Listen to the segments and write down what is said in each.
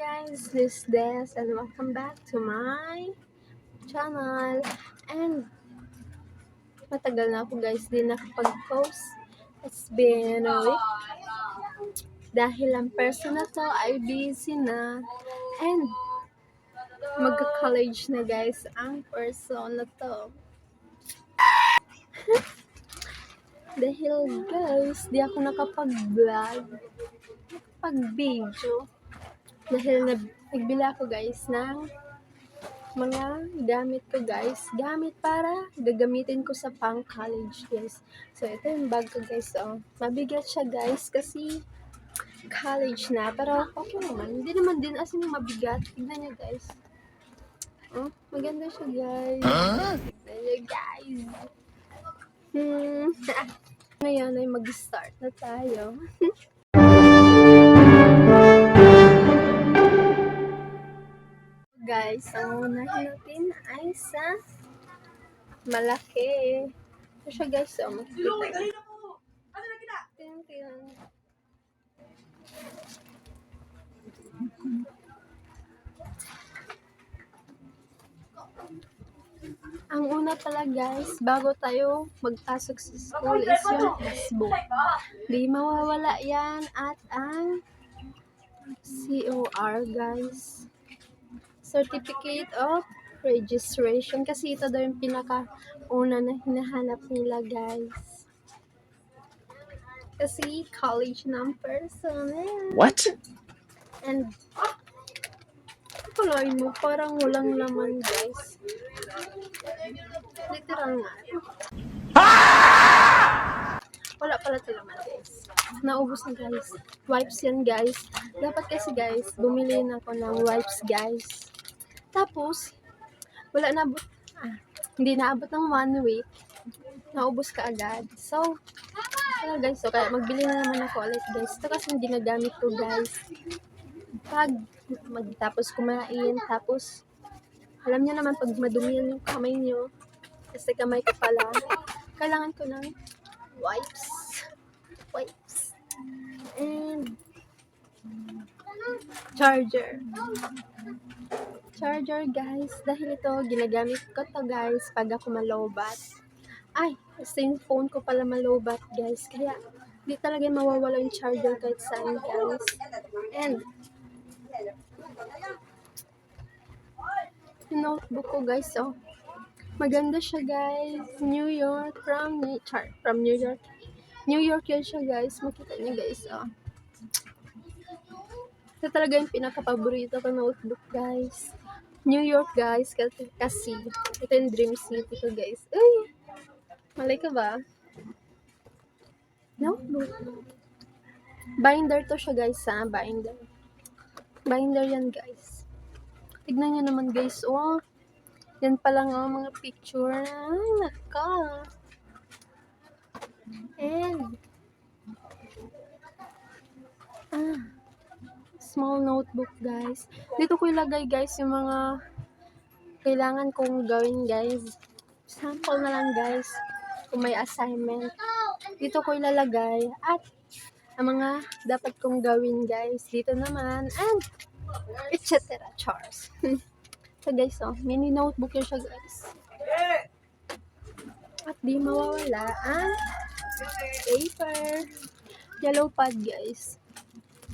guys, this is Des and welcome back to my channel. And matagal na ako guys din nakapag-post. It's been a week dahil ang person na to ay busy na. And magka-college na guys ang person na to. Dahil guys, di ako nakapag-vlog, pag-video. Dahil nagbili ako guys ng mga gamit ko guys. Gamit para gagamitin ko sa pang college guys. So ito yung bag ko guys. Oh. Mabigat siya guys kasi college na. Pero okay naman. Hindi naman din as in mabigat. Tignan nyo guys. Oh, maganda siya guys. Tignan nyo guys. Ngayon ay mag-start na tayo. Guys, ang unahin natin ay sa malaki. Ito siya guys, so makikita. Tingnan. Ang una pala guys, bago tayo magpasok sa school is yung textbook. Di mawawala yan at ang COR guys. Certificate of Registration. Kasi ito daw yung pinaka-una na hinahanap nila guys. Kasi college ng person. What? And kulay mo, parang walang laman guys. Literal nga. Wala pala ito laman guys. Naubos na guys. Wipes yan guys. Dapat kasi guys, bumili na ako ng wipes guys. Tapos, wala na hindi naabot ng 1 week. Naubos ka agad. So, wala guys. So, kaya magbili na naman ako ulit guys. Ito kasi yung ginagamit ko guys. Pag magtapos kumain, tapos, alam niyo naman pag madumi yung kamay niyo, kasi kamay ko pala, kailangan ko ng wipes. And, charger guys, dahil ito ginagamit ko to guys pag ako malobat. Ay, kasi yung phone ko pala malobat guys, kaya di talaga mawawala yung charger kahit saan guys. And yung notebook ko guys, oh maganda siya guys. New York New York yan siya guys, makita niyo guys. Oh, ito talaga yung pinaka-paborito ko notebook guys. New York guys, kasi ito yung dream city ko guys. Uy! Malay ka ba? Notebook. Binder to siya guys ha, binder. Binder yan guys. Tignan nyo naman guys, oh. Yan pala nga mga picture. Ay, naka. And, small notebook guys. Dito ko ilagay guys yung mga kailangan kong gawin guys. Sample na lang guys kung may assignment. Dito ko ilalagay at ang mga dapat kong gawin guys. Dito naman and etc. Chars. So guys, oh, mini notebook yun siya guys. At di mawawala ang paper. Yellow pad guys.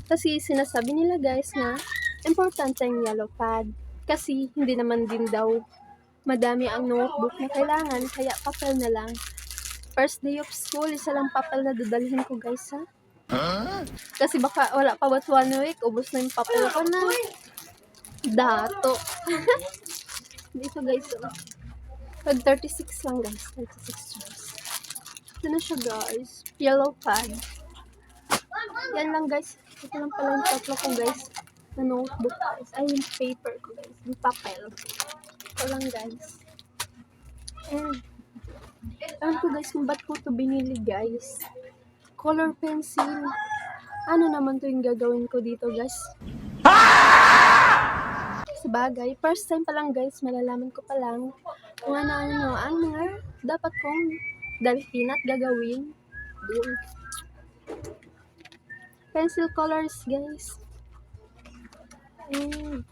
Kasi sinasabi nila guys na importante ang yellow pad. Kasi hindi naman din daw madami ang notebook na kailangan, kaya papel na lang. First day of school, isa lang papel na dadalhin ko guys ha. Kasi baka wala pa what 1 week, ubos na yung papel ko na dato. Dito guys, oh. Pag 36 lang guys, 36 chars. Ito na siya guys, yellow pad. Yan lang guys. Ito lang pala yung tatlo ko guys na notebook guys. Ay, yung paper ko guys. Yung papel. Ito lang guys. And, alam ko guys kung ba't ko ito binili guys. Color pencil. Ano naman to yung gagawin ko dito guys? Sabagay, first time pa lang guys, malalaman ko pa lang kung ano ang mga dapat kong dalhin at gagawin doon. Pencil colors guys. And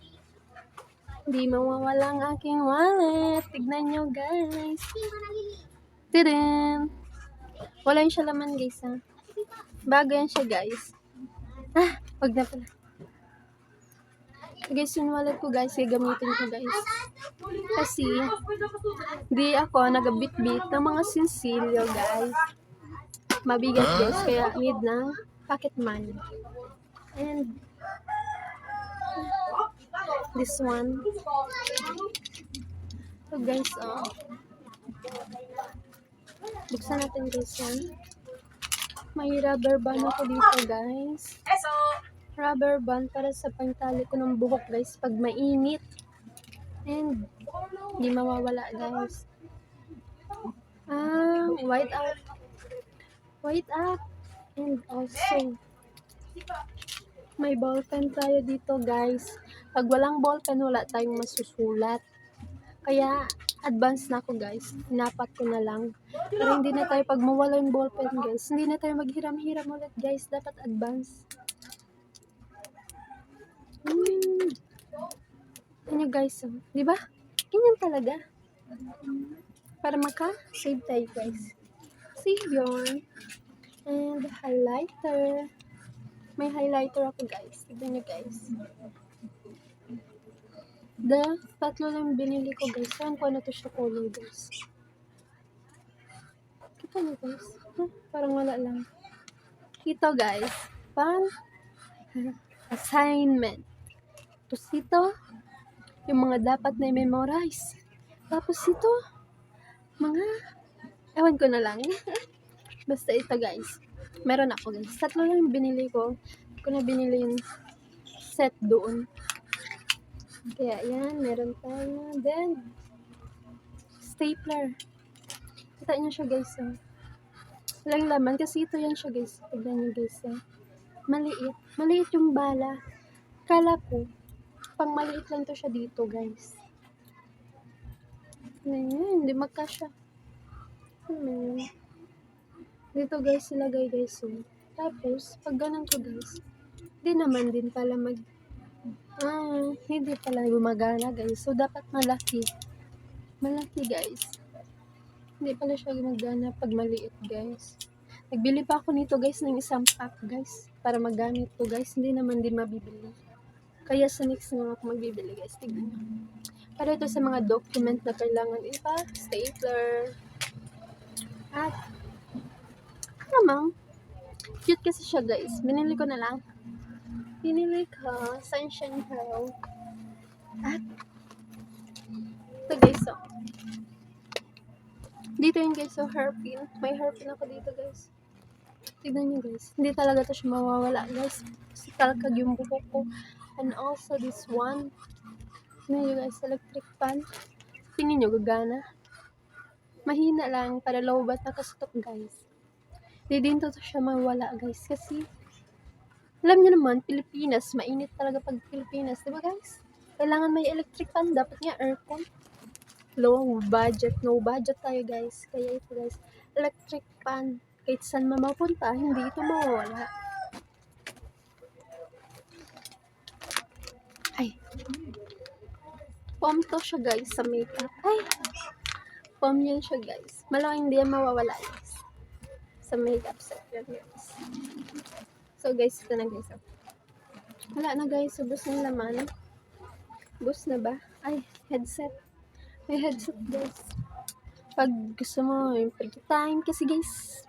hindi mawawala ang aking wallet. Tignan nyo guys. Tirin! Wala yung siya laman guys ha. Bago yan siya guys. Wag na pala. Guys, yung wallet ko guys, gagamitin ko guys. Kasi, di ako nagabit-bit ng mga sinsilyo guys. Mabigat guys, kaya need ng pocket money. And, this one. So guys, buksan natin guys yan. May rubber band ako dito guys. Rubber band para sa pangtali ko ng buhok guys pag mainit. And, di mawawala guys. White out. White out. And also, may ballpen tayo dito guys. Pag walang ballpen, wala tayong masusulat. Kaya, advance na ako guys. Inapat ko na lang. Para hindi na tayo pag mawala yung ballpen guys. Hindi na tayo maghiram-hiram ulit guys. Dapat advance. Ano guys, di ba? Ganyan talaga. Para maka-save tayo guys. Save yun. And highlighter. May highlighter ako guys. Tignan nyo guys. Tatlo lang binili ko guys. Saan ko na to siya color guys. Kita nyo guys. Parang wala lang. Ito guys. Assignment. Tapos ito, yung mga dapat na i-memorize. Tapos ito, mga, ewan ko na lang. Basta ito guys. Meron ako guys. Tatlo lang yung binili ko. Hindi ko na binili yung set doon. Kaya yan, meron tayo. Then, stapler. Kita nyo siya guys. Walang laman. Kasi ito yan siya guys. Tignan nyo guys. Maliit. Maliit yung bala. Kala ko, pang maliit lang to siya dito guys. Ayan, hindi magkasya. Dito guys, ilagay guys. Tapos, pag ganun ko guys, hindi naman din pala hindi pala gumagana guys. So, dapat malaki. Malaki guys. Hindi pala siya gumagana pag maliit guys. Nagbili pa ako nito guys ng isang pack guys. Para magamit ko guys. Hindi naman din mabibili. Kaya sa next na ako magbibili guys. Tignan nyo. Para ito sa mga document na kailangan ipa. Stapler. At namang cute kasi siya guys. Binili ko na lang. Pinili ko. Sunshine Hero. At ito guys. So, dito yun guys. So, hairpin. May hairpin ako dito guys. Tignan nyo guys. Hindi talaga ito siya mawawala guys. Kasi talkag yung buhok ko. And also this one. Tignan nyo guys. Electric fan. Tingin nyo gagana. Mahina lang. Para low bat nakastok guys. Hindi din to siya mawala guys. Kasi alam nyo naman, Pilipinas, mainit talaga pag Pilipinas. Diba guys? Kailangan may electric fan. Dapat nga aircon. Low budget. No budget tayo guys. Kaya ito guys. Electric fan. Kahit saan mamapunta, hindi ito mawawala. Ay. Pom to siya guys sa makeup. Ay. Pom yun siya guys. Malaking hindi yan mawawala guys. Sa makeup set yun guys. So guys, ito na guys. Wala na guys. Ubus ng laman. Ubus na ba? Ay, headset. May headset guys. Pag gusto mo yung time kasi guys,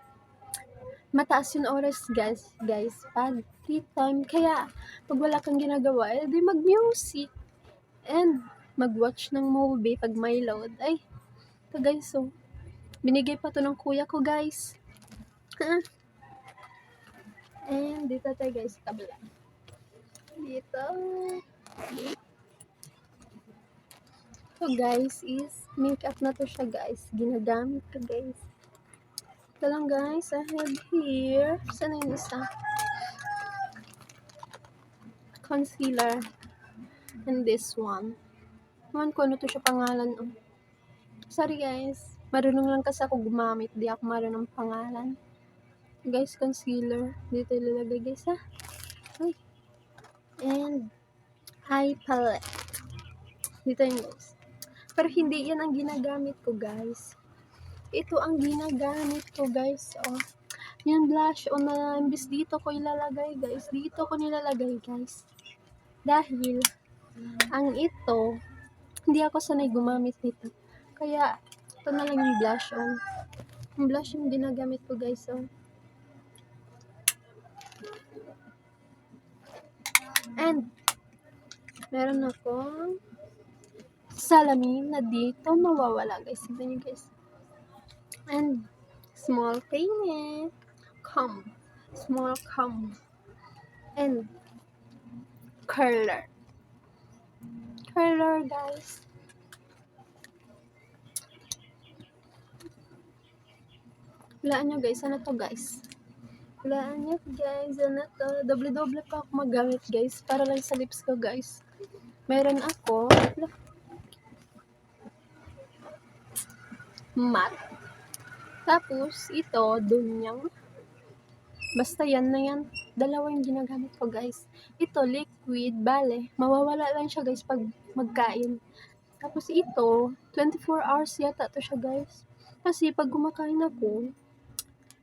mataas yung oras guys. Pag free time. Kaya, pag wala kang ginagawa, edi mag-music. And, mag-watch ng movie pag may load. Ay, ito guys, so, binigay pa to ng kuya ko guys. And, dito tayo guys, kabila. Dito. So guys, is makeup na to siya guys. Ginagamit ko guys. Ito lang guys, I have here. Saan yung isa? Concealer. And this one. Ewan ko ano to siya pangalan. Sorry guys. Marunong lang kasi ako gumamit. Di ako marunong pangalan. Guys, concealer. Dito ilalagay guys ha. Ay. And eye palette. Dito yun guys. Pero hindi yan ang ginagamit ko guys. Ito ang ginagamit ko guys. Oh. Yung blush on na imbis dito ko ilalagay guys. Dito ko nilalagay guys. Dahil ang ito, hindi ako sanay gumamit nito. Kaya ito na lang yung blush on. Yung blush yung ginagamit ko guys. Oh. And meron akong salamin na dito mawawala guys. Tignan nyo guys. And small peine. Comb. Small comb. And curler. Curler guys. Hulaan nyo guys. Ano to guys? Hulaan nyo guys. Ano to? Doble-doble pa ako magamit guys. Para lang sa lips ko guys. Meron ako matte. Tapos ito dunyang. Basta yan na yan. Dalawa yung ginagamit ko guys. Ito liquid. Bale. Mawawala lang siya guys pag magkain. Tapos ito 24 hours yata to siya guys. Kasi pag kumakain ako,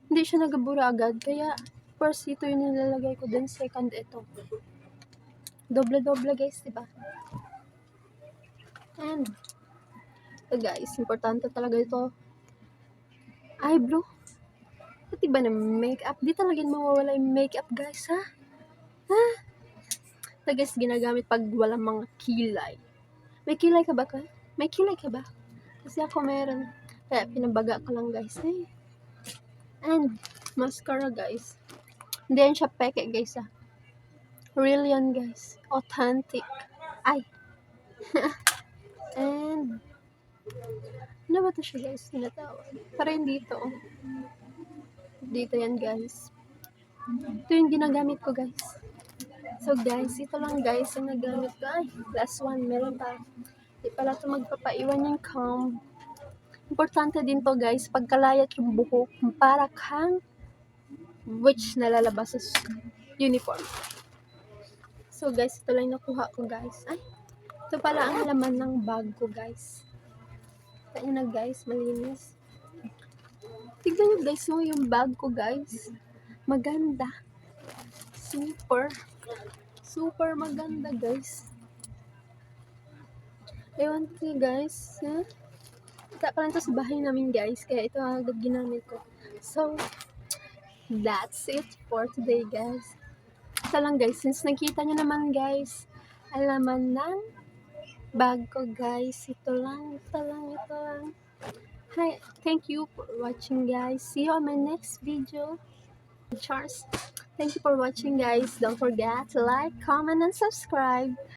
hindi siya nagabura agad. Kaya first ito yung nilalagay ko. Then second ito. Doble-doble guys, diba? And ito guys, importante talaga ito. Eyebrow. At iba na makeup. Di talaga mawawala yung makeup guys, ha? Ha? Ito guys, ginagamit pag walang mga kilay. May kilay ka ba ka? May kilay ka ba? Kasi ako meron. Kaya pinabaga ko lang guys. Eh. And mascara guys. Hindi yan siya peke guys, ha? Real yan guys. Authentic. Ay. And ano ba ito siya guys? Tinatawag. Pero hindi ito. Dito yan guys. Ito yung ginagamit ko guys. So guys, ito lang guys yung nagamit ko. Ay, last one. Meron pa. Di pala ito magpapaiwan yung comb. Importante din to guys. Pagkalayat yung buhok. Para kang witch na lalabas sa uniform. So guys, ito lang nakuha ko guys. Ay, ito pala ang laman ng bag ko guys. Ito na guys, malinis. Tignan nyo guys, yung bag ko guys. Maganda. Super maganda guys. Ewan ko guys. Kita pa lang ito sa bahay namin guys. Kaya ito agad ginamit ko. So, that's it for today guys. Ito lang guys. Since nakita nyo naman guys, alaman ng bag ko guys. Ito lang. Hi, thank you for watching guys. See you on my next video. Charles. Thank you for watching guys. Don't forget to like, comment, and subscribe.